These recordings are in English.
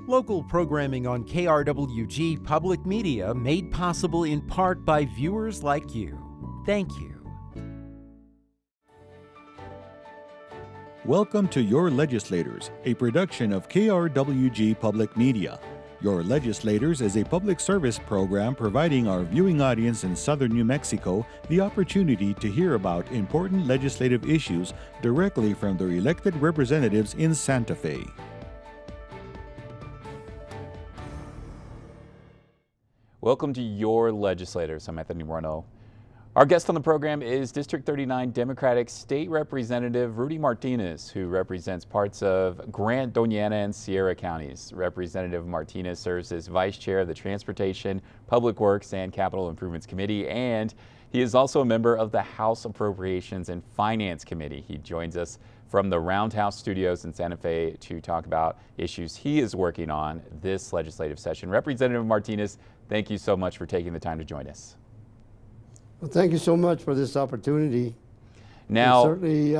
Local programming on KRWG Public Media made possible in part by viewers like you. Thank you. Welcome to Your Legislators, a production of KRWG Public Media. Your Legislators is a public service program providing our viewing audience in southern New Mexico the opportunity to hear about important legislative issues directly from their elected representatives in Santa Fe. Welcome to Your Legislators. I'm Anthony Moreno. Our guest on the program is District 39 Democratic State Representative Rudy Martinez, who represents parts of Grant, Doña Ana, and Sierra counties. Representative Martinez serves as Vice Chair of the Transportation, Public Works, and Capital Improvements Committee, and he is also a member of the House Appropriations and Finance Committee. He joins us from the Roundhouse Studios in Santa Fe to talk about issues he is working on this legislative session. Representative Martinez, thank you so much for taking the time to join us. Well, thank you so much for this opportunity. Now, certainly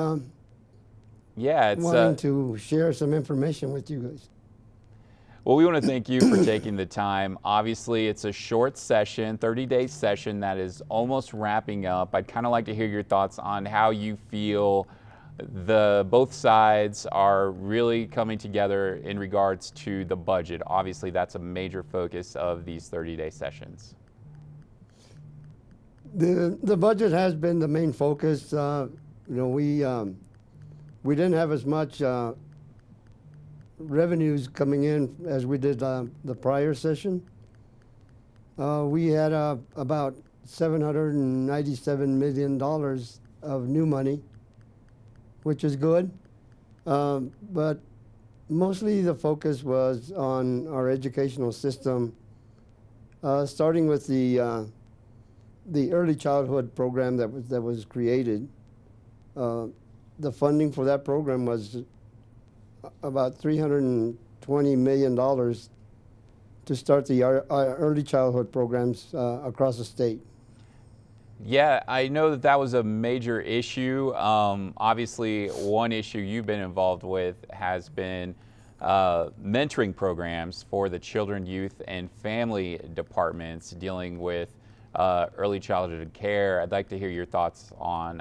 it's wanting to share some information with you guys. Well, we want to thank you for taking the time. Obviously, it's a short session, 30-day session that is almost wrapping up. I'd kind of like to hear your thoughts on how you feel both sides are really coming together in regards to the budget. Obviously, that's a major focus of these 30-day sessions. The budget has been the main focus. We didn't have as much revenues coming in as we did the prior session. We had about $797 million of new money, which is good. But mostly the focus was on our educational system, starting with the early childhood program that was created. The funding for that program was about $320 million to start the early childhood programs across the state. Yeah, I know that was a major issue. Obviously, one issue you've been involved with has been mentoring programs for the children, youth, and family departments dealing with early childhood care. I'd like to hear your thoughts on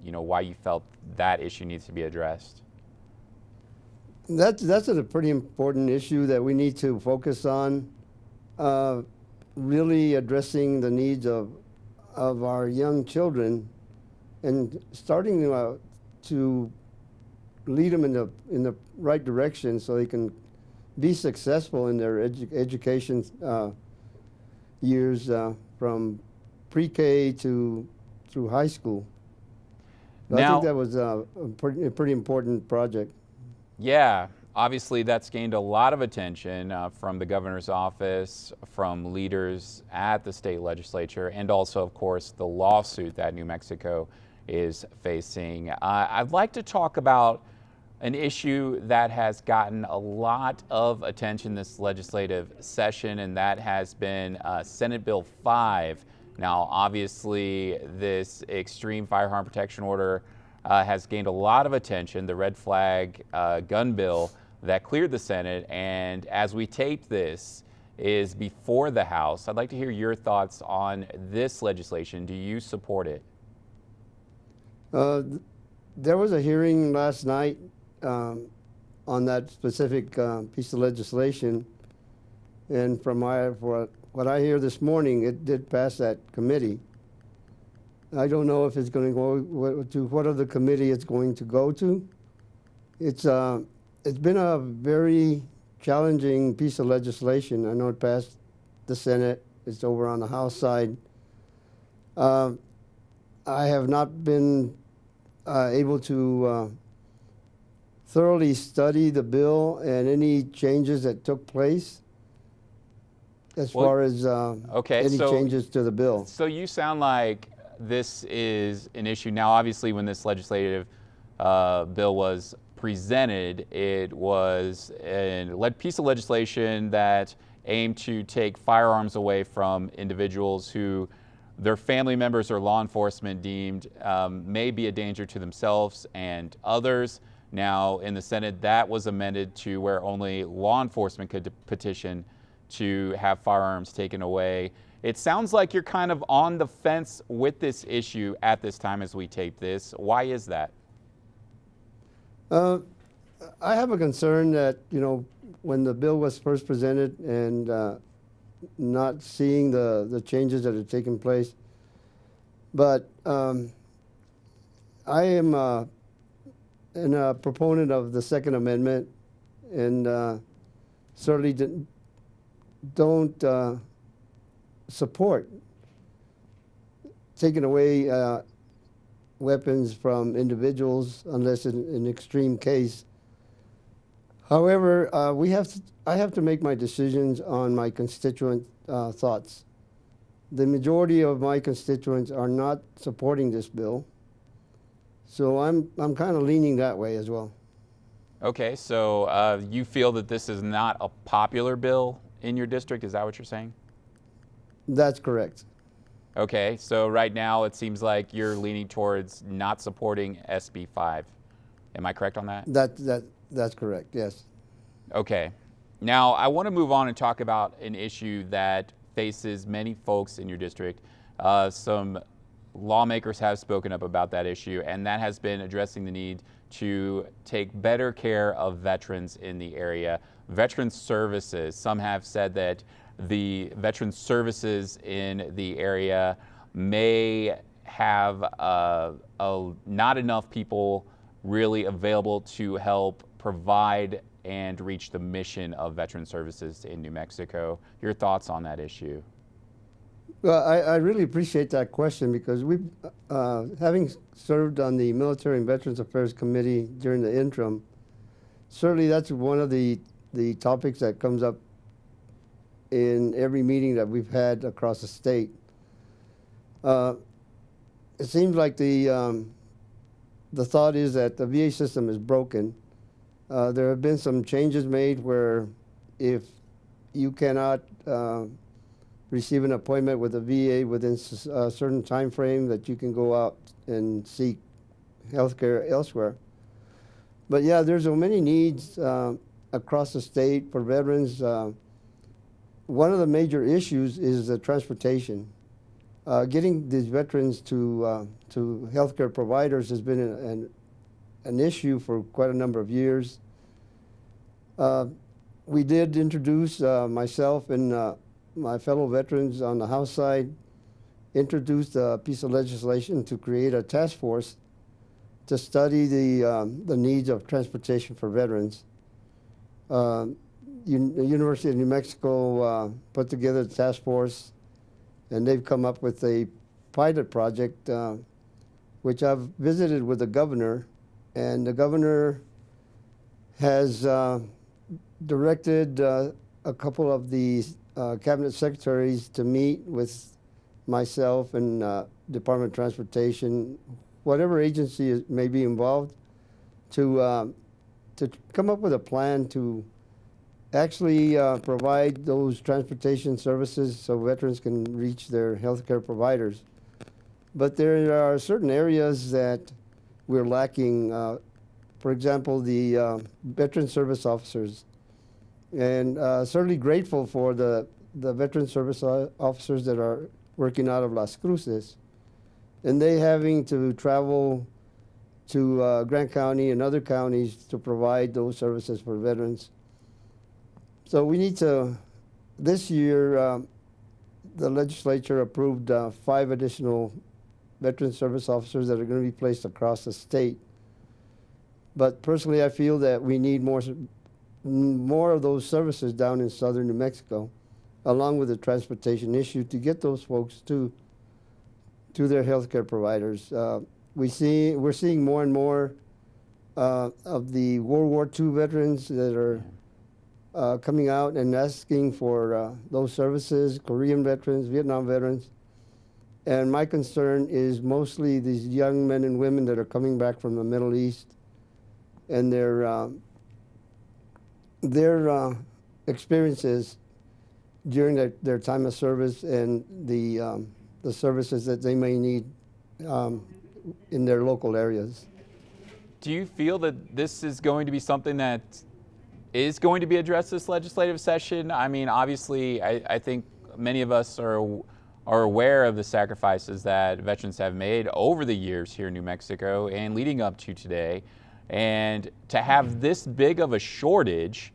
why you felt that issue needs to be addressed. That's a pretty important issue that we need to focus on, really addressing the needs of our young children and starting to lead them in the right direction so they can be successful in their education years from pre-K through high school. So I think that was a pretty important project. Yeah, obviously that's gained a lot of attention from the governor's office, from leaders at the state legislature, and also, of course, the lawsuit that New Mexico is facing. I'd like to talk about an issue that has gotten a lot of attention this legislative session, and that has been Senate Bill 5. Now, obviously, this extreme firearm protection order has gained a lot of attention, the red flag gun bill that cleared the Senate, and as we tape this, is before the House. I'd like to hear your thoughts on this legislation. Do you support it? There was a hearing last night on that specific piece of legislation, and from what I hear this morning, it did pass that committee. I don't know if it's going to go to what other committee it's going to go to. It's been a very challenging piece of legislation. I know it passed the Senate. It's over on the House side. I have not been able to thoroughly study the bill and any changes that took place as far as any changes to the bill. So you sound like this is an issue. Now, obviously, when this legislative bill was presented, it was a piece of legislation that aimed to take firearms away from individuals who their family members or law enforcement deemed may be a danger to themselves and others. Now, in the Senate, that was amended to where only law enforcement could petition to have firearms taken away. It sounds like you're kind of on the fence with this issue at this time as we tape this. Why is that? I have a concern that, when the bill was first presented and not seeing the changes that are taking place, but I am a proponent of the Second Amendment, and certainly don't support taking away weapons from individuals unless in an extreme case. However, I have to make my decisions on my constituent thoughts. The majority of my constituents are not supporting this bill, so I'm kind of leaning that way as well. Okay, so you feel that this is not a popular bill in your district? Is that what you're saying? That's correct. Okay, so right now it seems like you're leaning towards not supporting SB 5. Am I correct on that? That's correct, yes. Okay. Now, I want to move on and talk about an issue that faces many folks in your district. Some lawmakers have spoken up about that issue, and that has been addressing the need to take better care of veterans in the area. Veteran services, some have said that the veteran services in the area may have not enough people really available to help provide and reach the mission of veteran services in New Mexico. Your thoughts on that issue? Well, I really appreciate that question, because we, having served on the Military and Veterans Affairs Committee during the interim, certainly that's one of the topics that comes up in every meeting that we've had across the state. It seems like the thought is that the VA system is broken. There have been some changes made where if you cannot receive an appointment with the VA within a certain time frame, that you can go out and seek health care elsewhere. But yeah, there's so many needs across the state for veterans. One of the major issues is the transportation. Getting these veterans to healthcare providers has been an issue for quite a number of years. We did introduce, myself and my fellow veterans on the House side, introduced a piece of legislation to create a task force to study the needs of transportation for veterans. The University of New Mexico put together a task force, and they've come up with a pilot project, which I've visited with the governor, and the governor has directed a couple of the cabinet secretaries to meet with myself and Department of Transportation, whatever agency may be involved, to come up with a plan to actually provide those transportation services so veterans can reach their healthcare providers. But there are certain areas that we're lacking. For example, the veteran service officers. And certainly grateful for the veteran service officers that are working out of Las Cruces. And they having to travel to Grant County and other counties to provide those services for veterans. So we need to, this year, the legislature approved 5 additional veteran service officers that are going to be placed across the state. But personally, I feel that we need more of those services down in southern New Mexico, along with the transportation issue, to get those folks to their healthcare providers. We're seeing more and more of the World War II veterans that are coming out and asking for those services, Korean veterans, Vietnam veterans. And my concern is mostly these young men and women that are coming back from the Middle East, and their experiences during their time of service, and the services that they may need in their local areas. Do you feel that this is going to be something that is going to be addressed this legislative session? I mean, obviously, I think many of us are aware of the sacrifices that veterans have made over the years here in New Mexico and leading up to today. And to have this big of a shortage,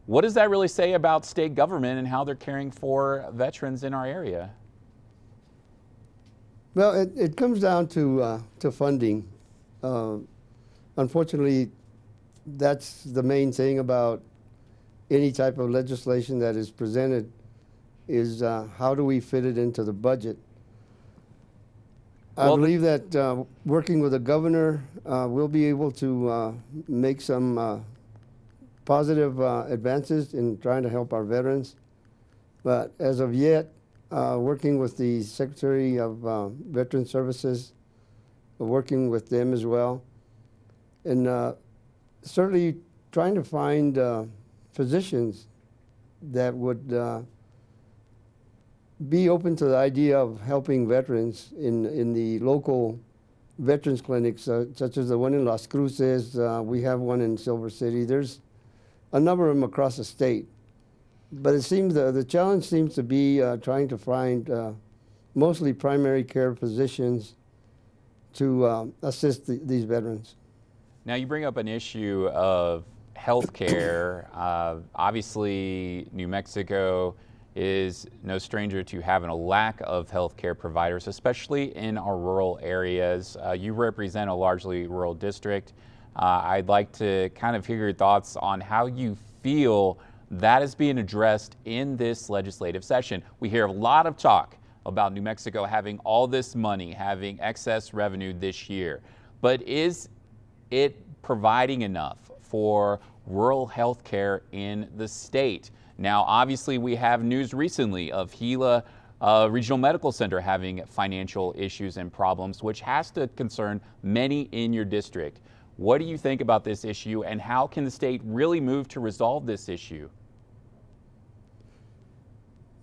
what does that really say about state government and how they're caring for veterans in our area? Well, it comes down to funding. Unfortunately, that's the main thing about any type of legislation that is presented is how do we fit it into the budget. I believe that working with the governor, we'll be able to make some positive advances in trying to help our veterans. But as of yet, working with the Secretary of Veteran Services, working with them as well, and certainly trying to find physicians that would be open to the idea of helping veterans in the local veterans clinics, such as the one in Las Cruces. We have one in Silver City. There's a number of them across the state. But it seems the challenge seems to be trying to find mostly primary care physicians to assist these veterans. Now, you bring up an issue of health care. Obviously, New Mexico is no stranger to having a lack of health care providers, especially in our rural areas. You represent a largely rural district. I'd like to kind of hear your thoughts on how you feel that is being addressed in this legislative session. We hear a lot of talk about New Mexico having all this money, having excess revenue this year, but is it providing enough for rural health care in the state? Now, obviously, we have news recently of Gila Regional Medical Center having financial issues and problems, which has to concern many in your district. What do you think about this issue, and how can the state really move to resolve this issue?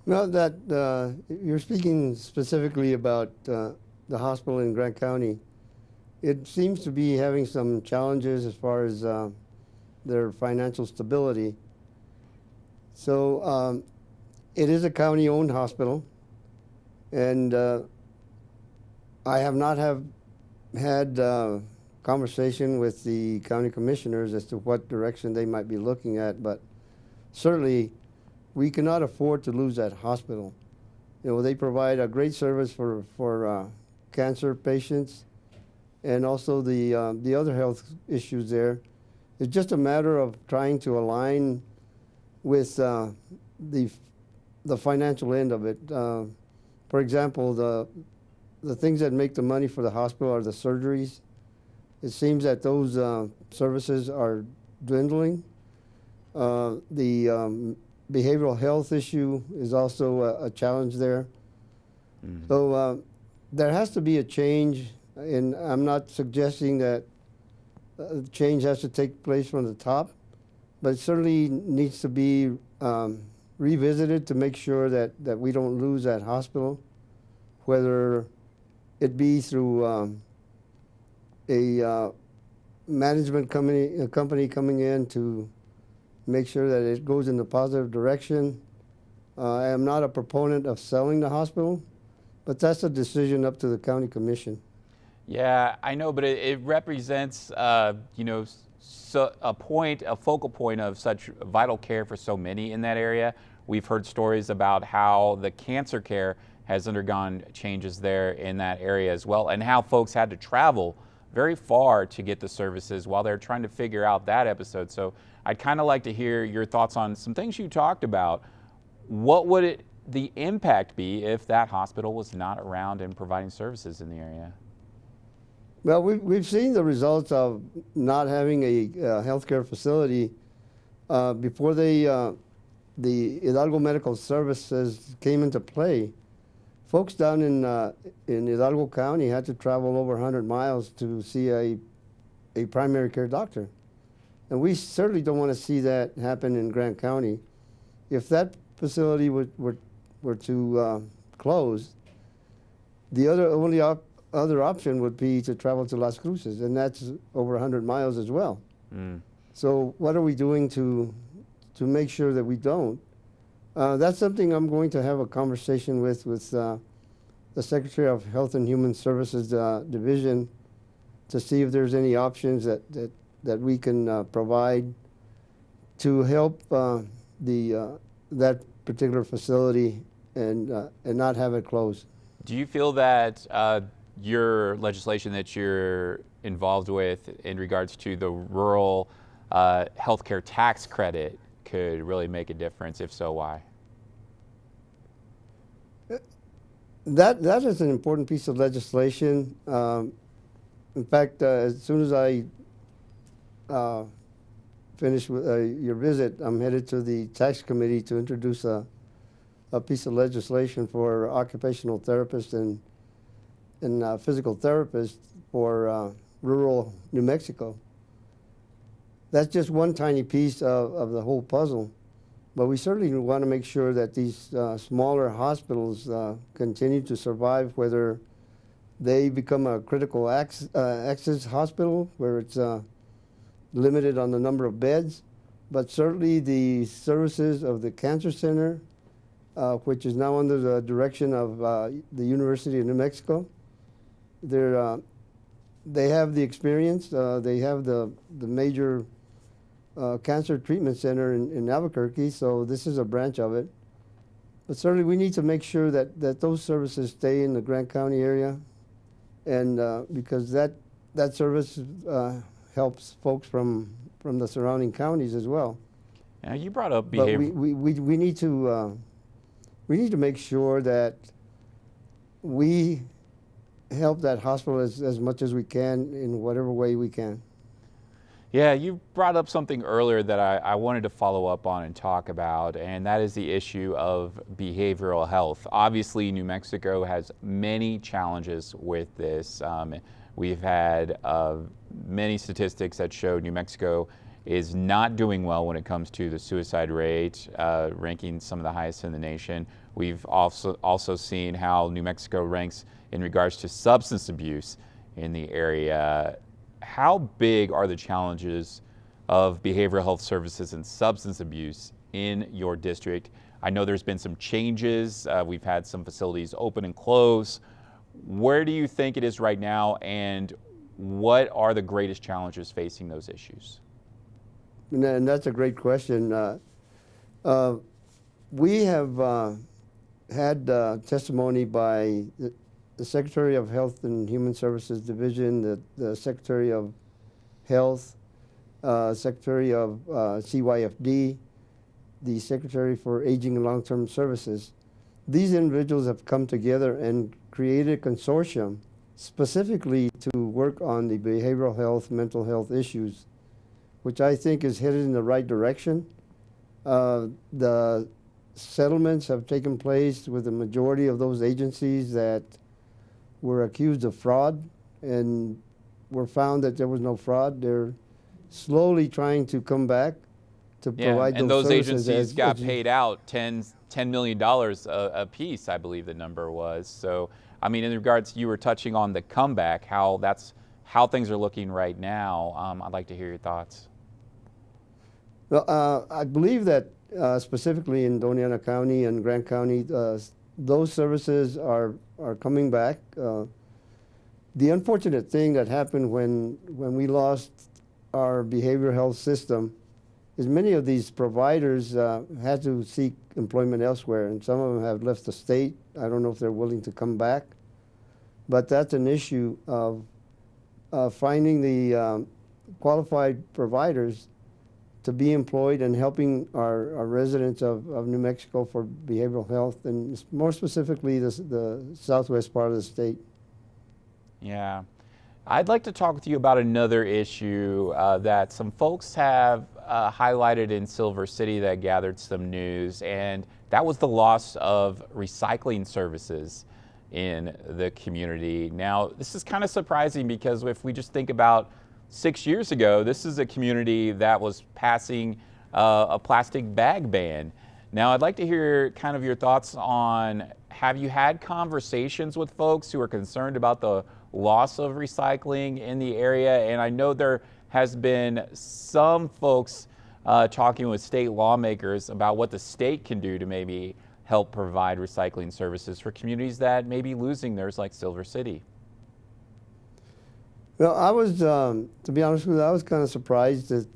Well, that you're speaking specifically about the hospital in Grant County. It seems to be having some challenges as far as their financial stability. So it is a county-owned hospital, and I have not had conversation with the county commissioners as to what direction they might be looking at, but certainly we cannot afford to lose that hospital. You know, they provide a great service for cancer patients and also the other health issues there. It's just a matter of trying to align with the financial end of it. For example, the things that make the money for the hospital are the surgeries. It seems that those services are dwindling. The behavioral health issue is also a challenge there. Mm-hmm. So there has to be a change, and I'm not suggesting that change has to take place from the top, but it certainly needs to be revisited to make sure that we don't lose that hospital, whether it be through a management company coming in to make sure that it goes in the positive direction. I am not a proponent of selling the hospital, but that's a decision up to the county commission. Yeah, I know, but it represents, you know, a focal point of such vital care for so many in that area. We've heard stories about how the cancer care has undergone changes there in that area as well, and how folks had to travel very far to get the services while they're trying to figure out that episode. So I'd kind of like to hear your thoughts on some things you talked about. What would the impact be if that hospital was not around and providing services in the area? Well, we've seen the results of not having a healthcare facility. Before the Hidalgo Medical Services came into play, folks down in Hidalgo County had to travel over 100 miles to see a primary care doctor. And we certainly don't want to see that happen in Grant County. If that facility were to close, the only other option would be to travel to Las Cruces, and that's over 100 miles as well. So what are we doing to make sure that we don't? That's something I'm going to have a conversation with the Secretary of Health and Human Services Division to see if there's any options that we can provide to help that particular facility and not have it closed. Do you feel that your legislation that you're involved with in regards to the rural healthcare tax credit could really make a difference? If so, why? That is an important piece of legislation. In fact, as soon as I finish with your visit, I'm headed to the tax committee to introduce a piece of legislation for occupational therapists and physical therapists for rural New Mexico. That's just one tiny piece of the whole puzzle, but we certainly want to make sure that these smaller hospitals continue to survive, whether they become a critical access hospital where it's limited on the number of beds, but certainly the services of the Cancer Center, which is now under the direction of the University of New Mexico. They have the experience. They have the major cancer treatment center in Albuquerque, so this is a branch of it. But certainly we need to make sure that those services stay in the Grant County area, and because that service helps folks from the surrounding counties as well. Now, you brought up behavior. But we need to make sure that we help that hospital as much as we can in whatever way we can. Yeah, you brought up something earlier that I wanted to follow up on and talk about, and that is the issue of behavioral health. Obviously, New Mexico has many challenges with this. We've had many statistics that show New Mexico is not doing well when it comes to the suicide rate, ranking some of the highest in the nation. We've also seen how New Mexico ranks in regards to substance abuse in the area. How big are the challenges of behavioral health services and substance abuse in your district? I know there's been some changes. We've had some facilities open and close. Where do you think it is right now, and what are the greatest challenges facing those issues? And that's a great question. We have had testimony by the Secretary of Health and Human Services Division, the Secretary of Health, Secretary of CYFD, the Secretary for Aging and Long-Term Services. These individuals have come together and created a consortium specifically to work on the behavioral health, mental health issues, which I think is headed in the right direction. The settlements have taken place with the majority of those agencies that were accused of fraud and were found that there was no fraud. They're slowly trying to come back to provide and those those services agencies got paid out $10 million a piece, I believe the number was. So, I mean, in regards, you were touching on the comeback, how things are looking right now. I'd like to hear your thoughts. Well, I believe that specifically in Doña Ana County and Grant County, those services are coming back. The unfortunate thing that happened when we lost our behavioral health system is many of these providers had to seek employment elsewhere, and some of them have left the state. I don't know if they're willing to come back, but that's an issue of finding the qualified providers to be employed and helping our residents of New Mexico for behavioral health, and more specifically the southwest part of the state. Yeah. I'd like to talk with you about another issue that some folks have highlighted in Silver City that gathered some news, and that was the loss of recycling services in the community. Now, this is kind of surprising because if we just think about 6 years ago, this is a community that was passing a plastic bag ban. Now, I'd like to hear kind of your thoughts on, have you had conversations with folks who are concerned about the loss of recycling in the area. And I know there has been some folks talking with state lawmakers about what the state can do to maybe help provide recycling services for communities that may be losing theirs, like Silver City. Well, I was, to be honest with you, I was kind of surprised that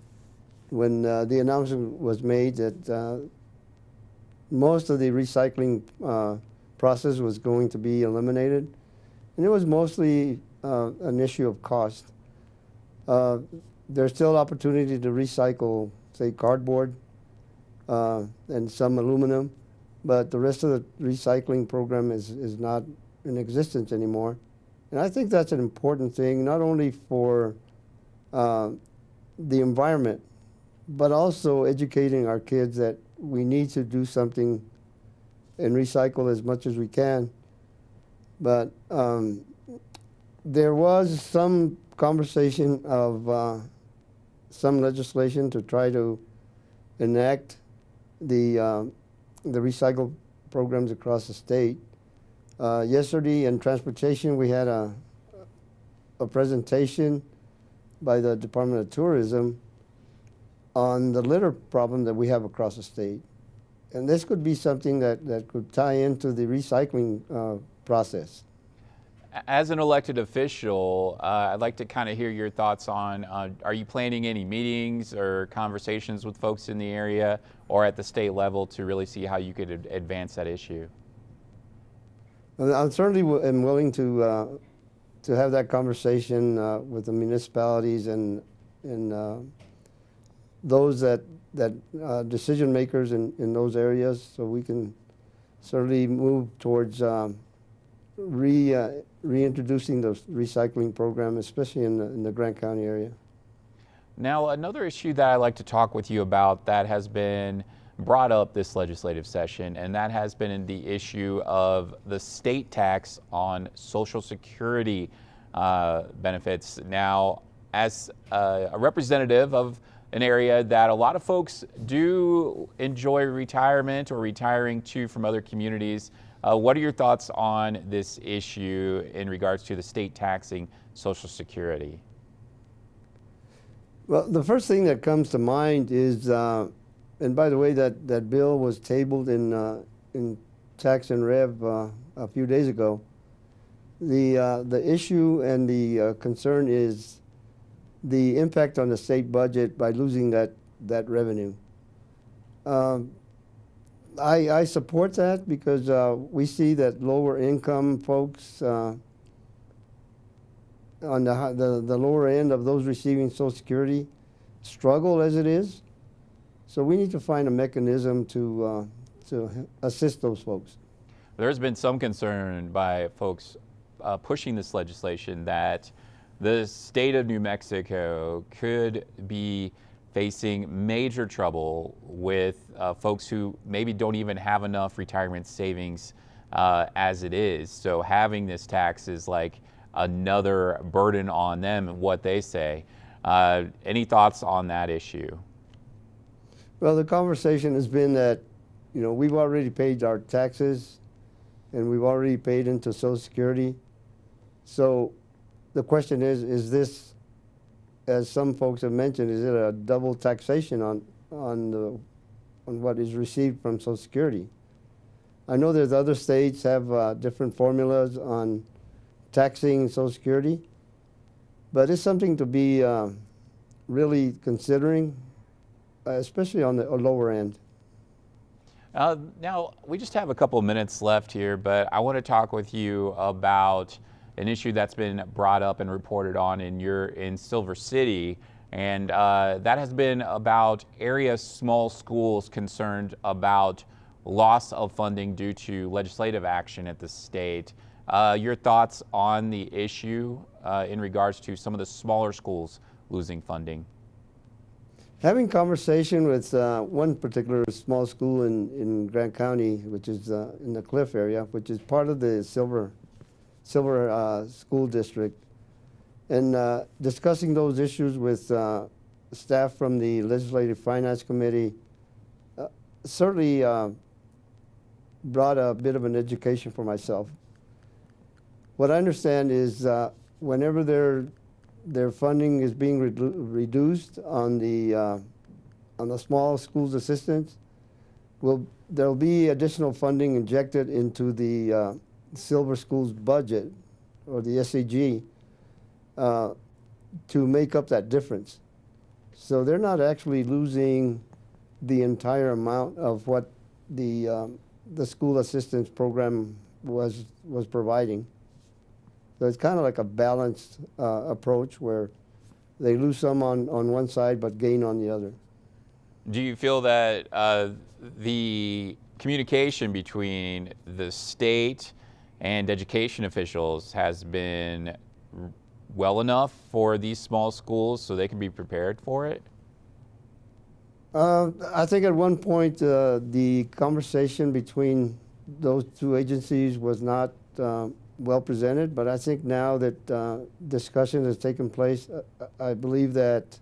when the announcement was made that most of the recycling process was going to be eliminated. And it was mostly an issue of cost. There's still opportunity to recycle, say, cardboard and some aluminum, but the rest of the recycling program is not in existence anymore. And I think that's an important thing, not only for the environment, but also educating our kids that we need to do something and recycle as much as we can. But there was some conversation of some legislation to try to enact the recycle programs across the state. Yesterday in transportation, we had a presentation by the Department of Tourism on the litter problem that we have across the state. And this could be something that could tie into the recycling process. As an elected official, I'd like to kind of hear your thoughts on, are you planning any meetings or conversations with folks in the area or at the state level to really see how you could advance that issue? I certainly am willing to have that conversation with the municipalities and those that decision makers in those areas, so we can certainly move towards reintroducing the recycling program, especially in the Grant County area. Now, another issue that I'd like to talk with you about that has been brought up this legislative session, and that has been the issue of the state tax on Social Security benefits. Now, as a representative of an area that a lot of folks do enjoy retirement or retiring to from other communities, what are your thoughts on this issue in regards to the state taxing Social Security? Well, the first thing that comes to mind is, and by the way, that bill was tabled in Tax and Rev a few days ago. The issue and the concern is the impact on the state budget by losing that revenue. I support that because we see that lower income folks on the lower end of those receiving Social Security struggle as it is. So we need to find a mechanism to assist those folks. There's been some concern by folks pushing this legislation that the state of New Mexico could be facing major trouble with folks who maybe don't even have enough retirement savings as it is. So having this tax is like another burden on them, what they say. Any thoughts on that issue? Well, the conversation has been that, we've already paid our taxes and we've already paid into Social Security. So the question is this, as some folks have mentioned, is it a double taxation on what is received from Social Security? I know there's other states have different formulas on taxing Social Security, but it's something to be really considering, especially on the lower end. Now, we just have a couple of minutes left here, but I want to talk with you about an issue that's been brought up and reported on in Silver City, and that has been about area small schools concerned about loss of funding due to legislative action at the state. Your thoughts on the issue in regards to some of the smaller schools losing funding? Having conversation with one particular small school in Grant County, which is in the Cliff area, which is part of the Silver School District, and discussing those issues with staff from the Legislative Finance Committee certainly brought a bit of an education for myself. What I understand is whenever their funding is being reduced on the small schools assistance, there'll be additional funding injected into the Silver Schools budget, or the SAG, to make up that difference. So they're not actually losing the entire amount of what the school assistance program was providing. So it's kind of like a balanced approach where they lose some on one side but gain on the other. Do you feel that the communication between the state and education officials has been well enough for these small schools so they can be prepared for it? I think at one point the conversation between those two agencies was not well presented, but I think now that discussion has taken place, I believe that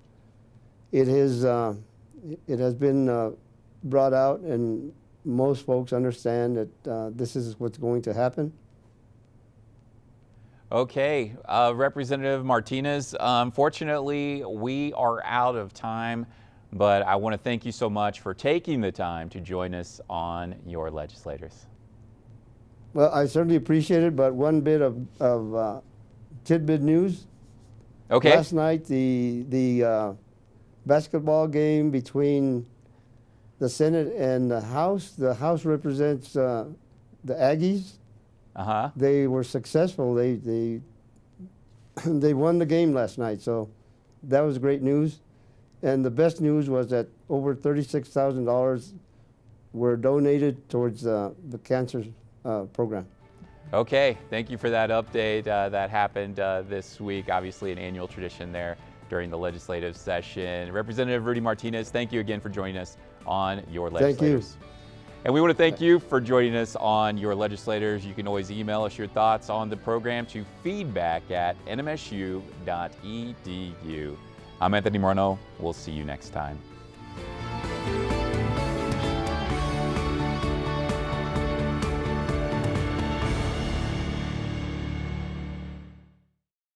it has been brought out, and most folks understand that this is what's going to happen. Okay, Representative Martinez, unfortunately we are out of time, but I want to thank you so much for taking the time to join us on Your Legislators. Well, I certainly appreciate it, but one bit of tidbit news. Okay. Last night, the basketball game between the Senate and the House represents the Aggies. Uh-huh. They were successful. They won the game last night, so that was great news. And the best news was that over $36,000 were donated towards the cancer program. Okay, thank you for that update. That happened this week, obviously an annual tradition there during the legislative session. Representative Rudy Martinez, thank you again for joining us on Your Legislators. Thank you. And we want to thank you for joining us on Your Legislators. You can always email us your thoughts on the program to feedback@nmsu.edu. I'm Anthony Moreno. We'll see you next time.